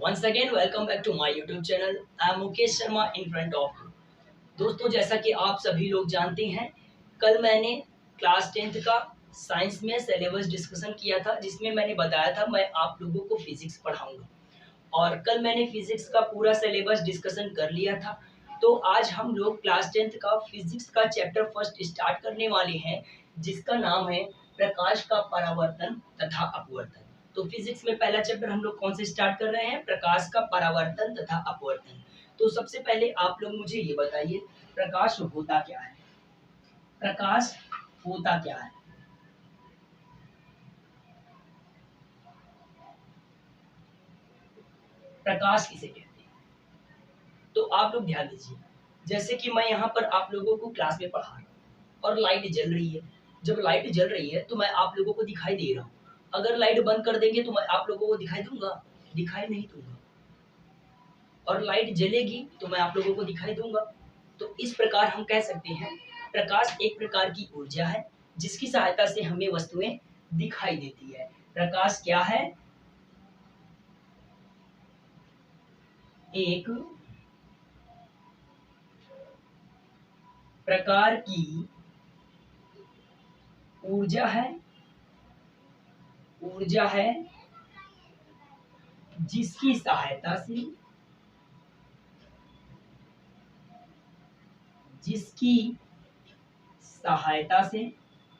Once again, welcome back to my YouTube channel. I am Mukesh Sharma in front of you. दोस्तों, जैसा कि आप सभी लोग जानते हैं, कल मैंने क्लास 10th का साइंस में सिलेबस डिस्कशन किया था, जिसमें मैंने बताया था मैं आप लोगों को फिजिक्स पढ़ाऊंगा। और कल मैंने फिजिक्स का पूरा सिलेबस डिस्कशन कर लिया था। तो आज हम लोग क्लास 10th का फिजिक्स का चैप्टर फर्स्ट स्टार्ट करने वाले हैं, जिसका नाम है प्रकाश का परावर्तन तथा अपवर्तन। तो फिजिक्स में पहला चैप्टर हम लोग कौन से स्टार्ट कर रहे हैं? प्रकाश का परावर्तन तथा अपवर्तन। तो सबसे पहले आप लोग मुझे ये बताइए, प्रकाश होता क्या है? प्रकाश होता क्या है? प्रकाश किसे कहते हैं? तो आप लोग ध्यान दीजिए, जैसे कि मैं यहाँ पर आप लोगों को क्लास में पढ़ा रहा हूँ और लाइट जल रही है। जब लाइट जल रही है तो मैं आप लोगों को दिखाई दे रहा हूँ। अगर लाइट बंद कर देंगे तो मैं आप लोगों को दिखाई दूंगा? दिखाई नहीं दूंगा। और लाइट जलेगी तो मैं आप लोगों को दिखाई दूंगा। तो इस प्रकार हम कह सकते हैं, प्रकाश एक प्रकार की ऊर्जा है जिसकी सहायता से हमें वस्तुएं दिखाई देती है। प्रकाश क्या है? एक प्रकार की ऊर्जा है, जिसकी सहायता से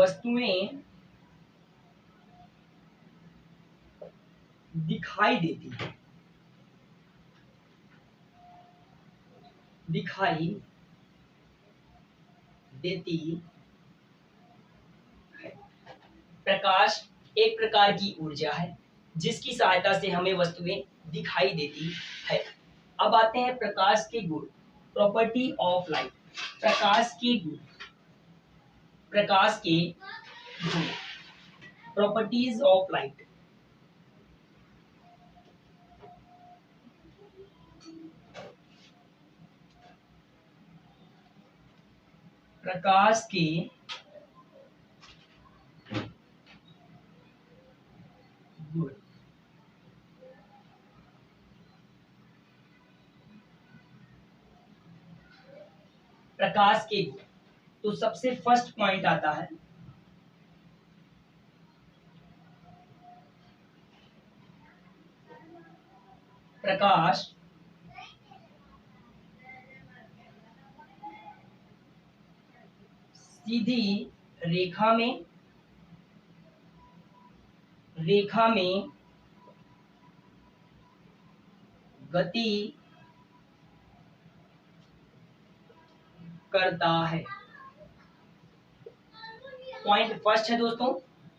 हमें वस्तुएं दिखाई देती है। प्रकाश एक प्रकार की ऊर्जा है जिसकी सहायता से हमें वस्तुएं दिखाई देती है। अब आते हैं प्रकाश के गुण, प्रॉपर्टी ऑफ लाइट। प्रकाश के गुण, प्रॉपर्टीज ऑफ लाइट। प्रकाश के गुण। प्रकाश के गुण, तो सबसे फर्स्ट पॉइंट आता है प्रकाश सीधी रेखा में गति करता है। पॉइंट फर्स्ट है दोस्तों,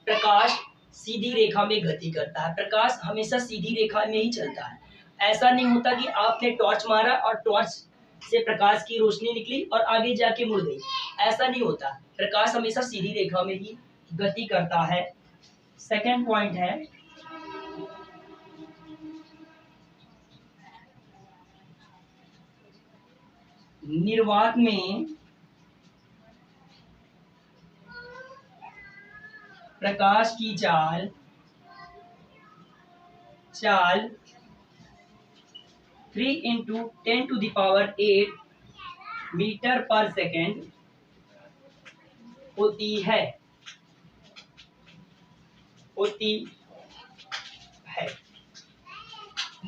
प्रकाश सीधी रेखा में गति करता है। प्रकाश हमेशा सीधी रेखा में ही चलता है। ऐसा नहीं होता कि आपने टॉर्च मारा और टॉर्च से प्रकाश की रोशनी निकली और आगे जाके मुड़ गई। ऐसा नहीं होता। प्रकाश हमेशा सीधी रेखा में ही गति करता है। सेकंड पॉइंट है निर्वात में प्रकाश की चाल 3 × 10⁸ मीटर पर सेकेंड होती है।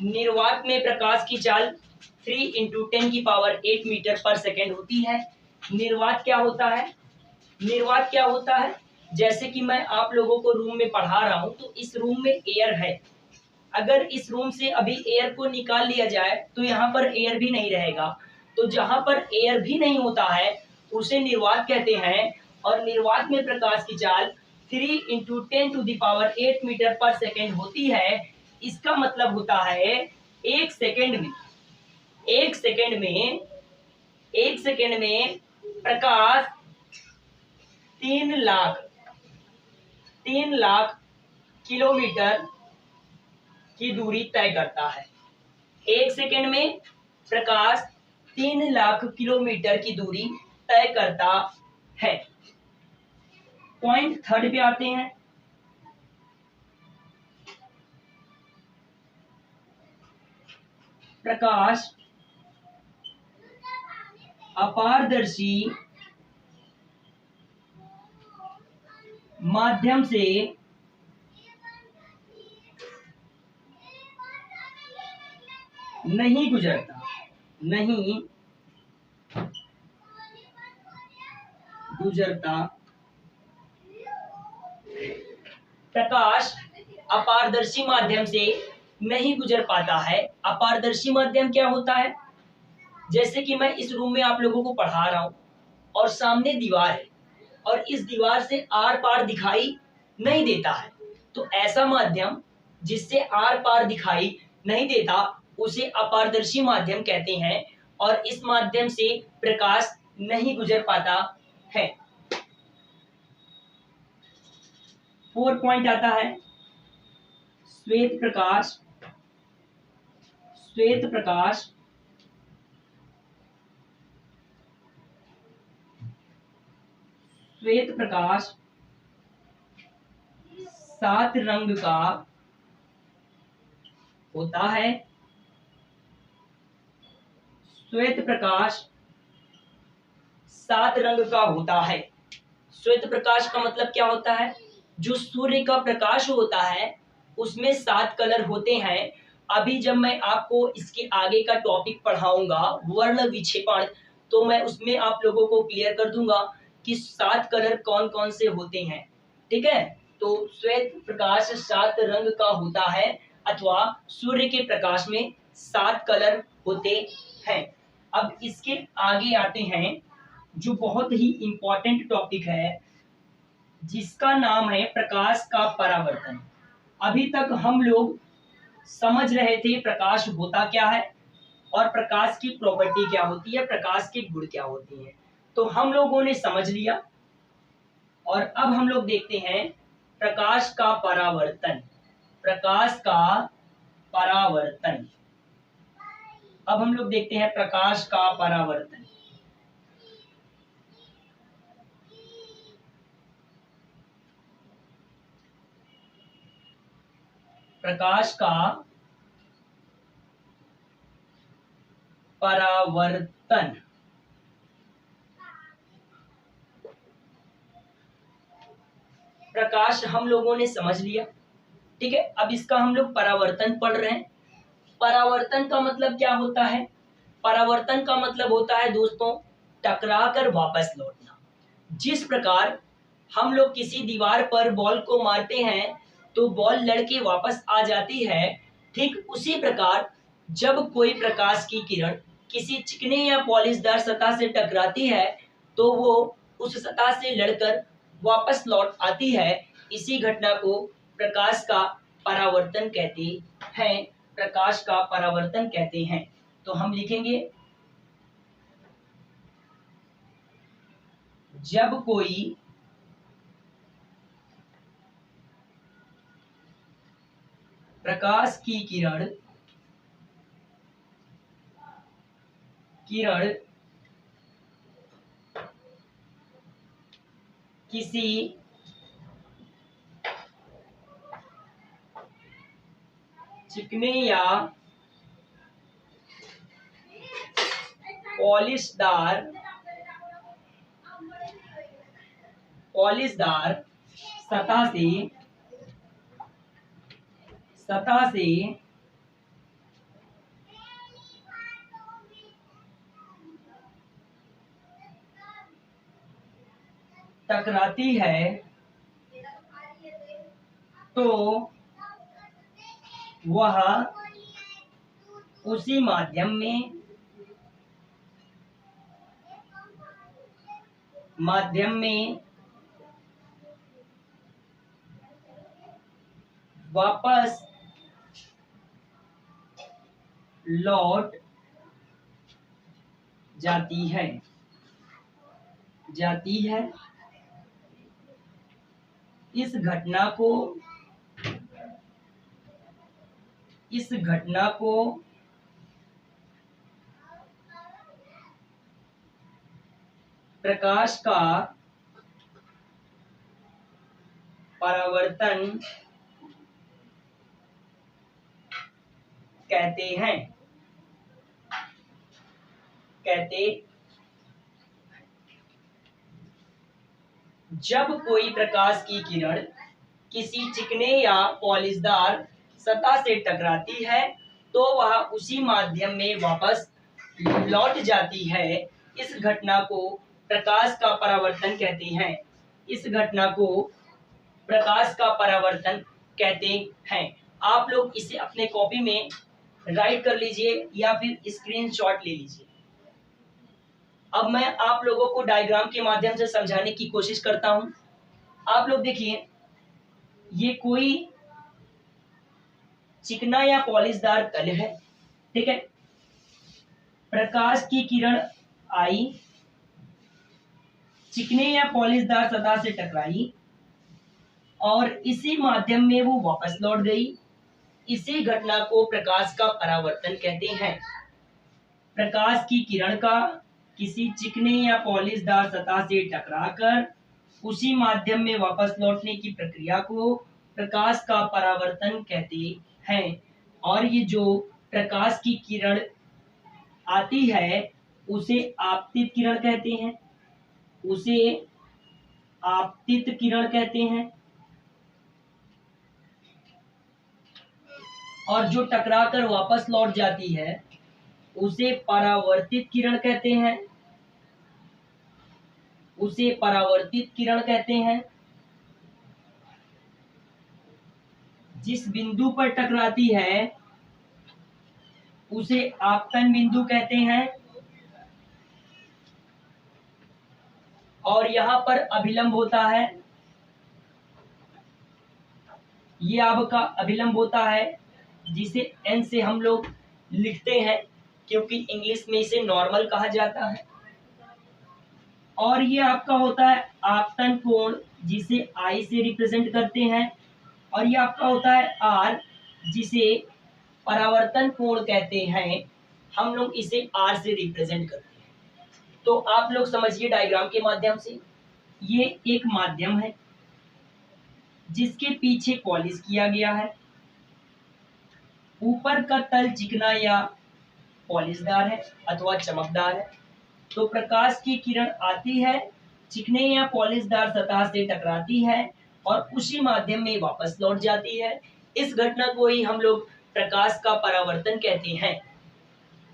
निर्वात में प्रकाश की चाल 3 × 10⁸ मीटर पर सेकेंड होती है। निर्वात क्या होता है? जैसे कि मैं आप लोगों को रूम में पढ़ा रहा हूं, तो इस रूम में एयर है। अगर इस रूम से अभी एयर को निकाल लिया जाए तो यहाँ पर एयर भी नहीं रहेगा। तो जहां पर एयर भी नहीं होता है उसे निर्वात कहते हैं। और निर्वात में प्रकाश की चाल 3 × 10⁸ मीटर पर सेकेंड होती है। इसका मतलब होता है एक सेकेंड में प्रकाश 3 लाख किलोमीटर की दूरी तय करता है। एक सेकेंड में प्रकाश 3 लाख किलोमीटर की दूरी तय करता है। पॉइंट थर्ड पे आते हैं। प्रकाश अपारदर्शी माध्यम से नहीं गुजरता, नहीं गुजरता। प्रकाश अपारदर्शी माध्यम से नहीं गुजर पाता है। अपारदर्शी माध्यम क्या होता है? जैसे कि मैं इस रूम में आप लोगों को पढ़ा रहा हूं और सामने दीवार है और इस दीवार से आर पार दिखाई नहीं देता है, तो ऐसा माध्यम जिससे आर पार दिखाई नहीं देता उसे अपारदर्शी माध्यम कहते हैं और इस माध्यम से प्रकाश नहीं गुजर पाता है। 4 पॉइंट आता है श्वेत प्रकाश। श्वेत प्रकाश श्वेत प्रकाश 7 रंग का होता है। श्वेत प्रकाश 7 रंग का होता है। श्वेत प्रकाश का मतलब क्या होता है? जो सूर्य का प्रकाश होता है उसमें 7 कलर होते हैं। अभी जब मैं आपको इसके आगे का टॉपिक पढ़ाऊंगा वर्ण विक्षेपण, तो मैं उसमें आप लोगों को क्लियर कर दूंगा कि 7 कलर कौन कौन से होते हैं। ठीक है, तो श्वेत प्रकाश 7 रंग का होता है अथवा सूर्य के प्रकाश में 7 कलर होते हैं। अब इसके आगे आते हैं जो बहुत ही इंपॉर्टेंट टॉपिक है जिसका नाम है प्रकाश का परावर्तन। अभी तक हम लोग समझ रहे थे प्रकाश होता क्या है और प्रकाश की प्रॉपर्टी क्या होती है, प्रकाश के गुण क्या होती हैं, तो हम लोगों ने समझ लिया। और अब हम लोग देखते हैं प्रकाश का परावर्तन। प्रकाश का परावर्तन, अब हम लोग देखते हैं प्रकाश का परावर्तन। प्रकाश का परावर्तन, प्रकाश हम लोगों ने समझ लिया। ठीक है, अब इसका हम लोग परावर्तन पढ़ रहे हैं। परावर्तन का मतलब क्या होता है? परावर्तन का मतलब होता है दोस्तों टकरा कर वापस लौटना। जिस प्रकार हम लोग किसी दीवार पर बॉल को मारते हैं तो बॉल लड़के वापस आ जाती है, ठीक उसी प्रकार जब कोई प्रकाश की किरण किसी चिकने या पॉलिशदार सतह से टकराती है तो वो उस सतह से लड़कर वापस लौट आती है। इसी घटना को प्रकाश का परावर्तन कहते हैं। प्रकाश का परावर्तन कहते हैं। तो हम लिखेंगे जब कोई प्रकाश की किरण किसी चिकने या पॉलिशदार सतह से टकराती है तो वह उसी माध्यम में वापस लौट जाती है। इस घटना को प्रकाश का परावर्तन कहते हैं। जब कोई प्रकाश की किरण किसी चिकने या पॉलिशदार सतह से टकराती है तो वह उसी माध्यम में वापस लौट जाती है। इस घटना को प्रकाश का परावर्तन कहते हैं। इस घटना को प्रकाश का परावर्तन कहते हैं। आप लोग इसे अपने कॉपी में राइट कर लीजिए या फिर स्क्रीनशॉट ले लीजिए। अब मैं आप लोगों को डायग्राम के माध्यम से समझाने की कोशिश करता हूं। आप लोग देखिए, ये कोई चिकना या पॉलिशदार तल है, ठीक है। प्रकाश की किरण आई, चिकने या पॉलिशदार सतह से टकराई और इसी माध्यम में वो वापस लौट गई। इसी घटना को प्रकाश का परावर्तन कहते हैं। प्रकाश की किरण का किसी चिकने या पॉलिशदार सतह से टकराकर उसी माध्यम में वापस लौटने की प्रक्रिया को प्रकाश का परावर्तन कहते हैं। और ये जो प्रकाश की किरण आती है उसे आपतित किरण कहते हैं। उसे आपतित किरण कहते हैं। और जो टकराकर वापस लौट जाती है उसे परावर्तित किरण कहते हैं। उसे परावर्तित किरण कहते हैं। जिस बिंदु पर टकराती है उसे आपतन बिंदु कहते हैं। और यहां पर अभिलंब होता है। ये आपका अभिलंब होता है जिसे n से हम लोग लिखते हैं क्योंकि इंग्लिश में इसे नॉर्मल कहा जाता है। और ये आपका होता है आपतन कोण जिसे I से रिप्रेजेंट करते हैं। और ये आपका होता है R जिसे परावर्तन कोण कहते हैं। हम लोग इसे R से रिप्रेजेंट करते हैं। तो आप लोग समझिए डायग्राम के माध्यम से, ये एक माध्यम है जिसके पीछे पॉलिश किया गया है। ऊपर का तल चिकना या पॉलिशदार है अथवा चमकदार है। तो प्रकाश की किरण आती है, चिकने या पॉलिशदार सतह से टकराती है और उसी माध्यम में वापस लौट जाती है। इस घटना को ही हम लोग प्रकाश का परावर्तन कहते हैं,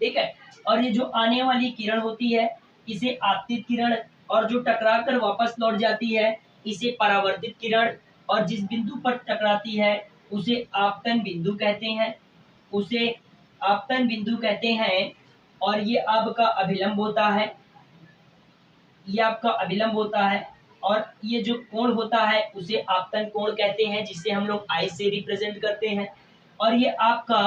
ठीक है। और ये जो आने वाली किरण होती है इसे आपतित किरण, और जो टकराकर वापस लौट जाती है इसे परावर्तित किरण, और जिस बिंदु पर टकराती है उसे आपतन बिंदु कहते हैं। उसे आपतन बिंदु कहते हैं। और ये आपका अभिलंब होता है। ये आपका अभिलंब होता है और ये जो कोण होता है उसे आपतन कोण कहते हैं जिसे हम लोग I से रिप्रेजेंट करते हैं। और ये आपका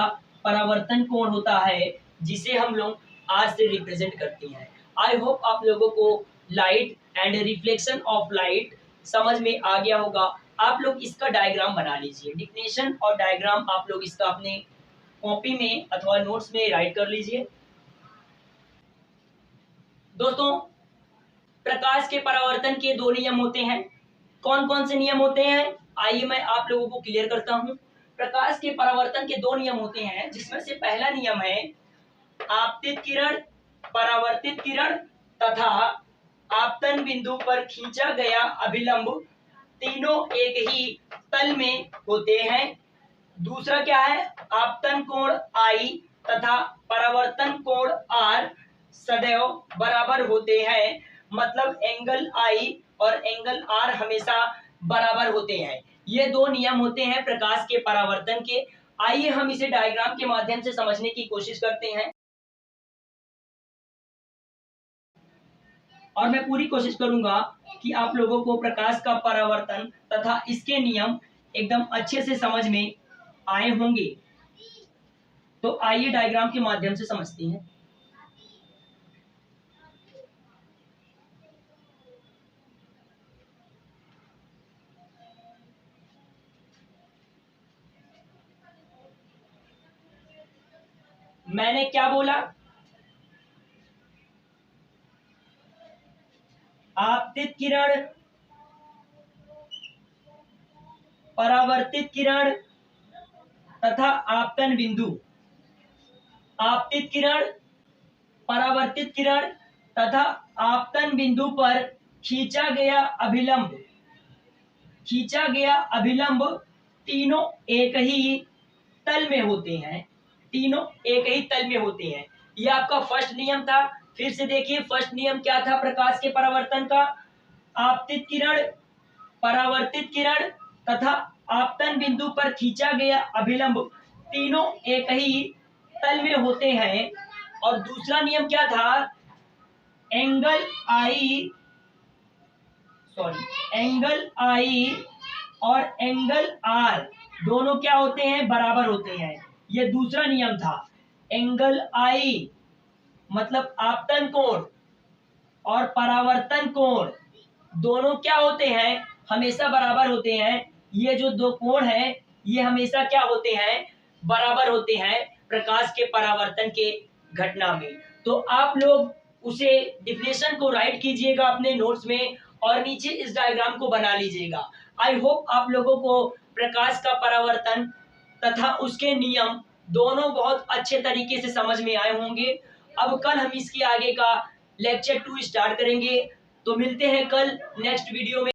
परावर्तन कोण होता है जिसे हम लोग R से रिप्रेजेंट करते हैं। आई होप आप लोगों को light and reflection of light समझ में आ गया होगा। आप लोग इसका डायग्राम बना लीजिए। डिफिनेशन और डायग्राम आप लोग इसका अपने कॉपी में अथवा नोट्स में राइट कर लीजिए। दोस्तों, प्रकाश के परावर्तन के दो नियम होते हैं। कौन कौन से नियम होते हैं, आइए मैं आप लोगों को क्लियर करता हूं। प्रकाश के परावर्तन के दो नियम होते हैं जिसमें से पहला नियम है आपतित किरण, परावर्तित किरण तथा आपतन बिंदु पर खींचा गया अभिलंब तीनों एक ही तल में होते हैं। दूसरा क्या है, आपतन कोण I तथा परावर्तन कोण R सदैव बराबर होते हैं। मतलब एंगल I और एंगल R हमेशा बराबर होते हैं। ये दो नियम होते हैं प्रकाश के परावर्तन के। आइए हम इसे डायग्राम के माध्यम से समझने की कोशिश करते हैं और मैं पूरी कोशिश करूंगा कि आप लोगों को प्रकाश का परावर्तन तथा इसके नियम एकदम अच्छे से समझ में आए होंगे। तो आइए डायग्राम के माध्यम से समझते हैं। मैंने क्या बोला, आपतित किरण, परावर्तित किरण तथा आपतन बिंदु। आपतित किरण, परावर्तित किरण तथा आपतन बिंदु पर खींचा गया अभिलंब तीनों एक ही तल में होते हैं। तीनों एक ही तल में होते हैं। यह आपका फर्स्ट नियम था। फिर से देखिए, फर्स्ट नियम क्या था प्रकाश के परावर्तन का? आपतित किरण, परावर्तित किरण तथा आपतन बिंदु पर खींचा गया अभिलंब तीनों एक ही तल में होते हैं। और दूसरा नियम क्या था? एंगल आई और एंगल आर दोनों क्या होते हैं? बराबर होते हैं। ये दूसरा नियम था। एंगल आई मतलब आपतन कोण और परावर्तन कोण दोनों क्या होते हैं? हमेशा बराबर होते हैं। ये जो दो कोण हैं ये हमेशा क्या होते हैं? बराबर होते हैं प्रकाश के परावर्तन के घटना में। तो आप लोग उसे डिफिनेशन को राइट कीजिएगा अपने नोट्स में और नीचे इस डायग्राम को बना लीजिएगा। आई होप आप लोगों को प्रकाश का परावर्तन तथा उसके नियम दोनों बहुत अच्छे तरीके से समझ में आए होंगे। अब कल हम इसके आगे का लेक्चर 2 स्टार्ट करेंगे। तो मिलते हैं कल नेक्स्ट वीडियो में।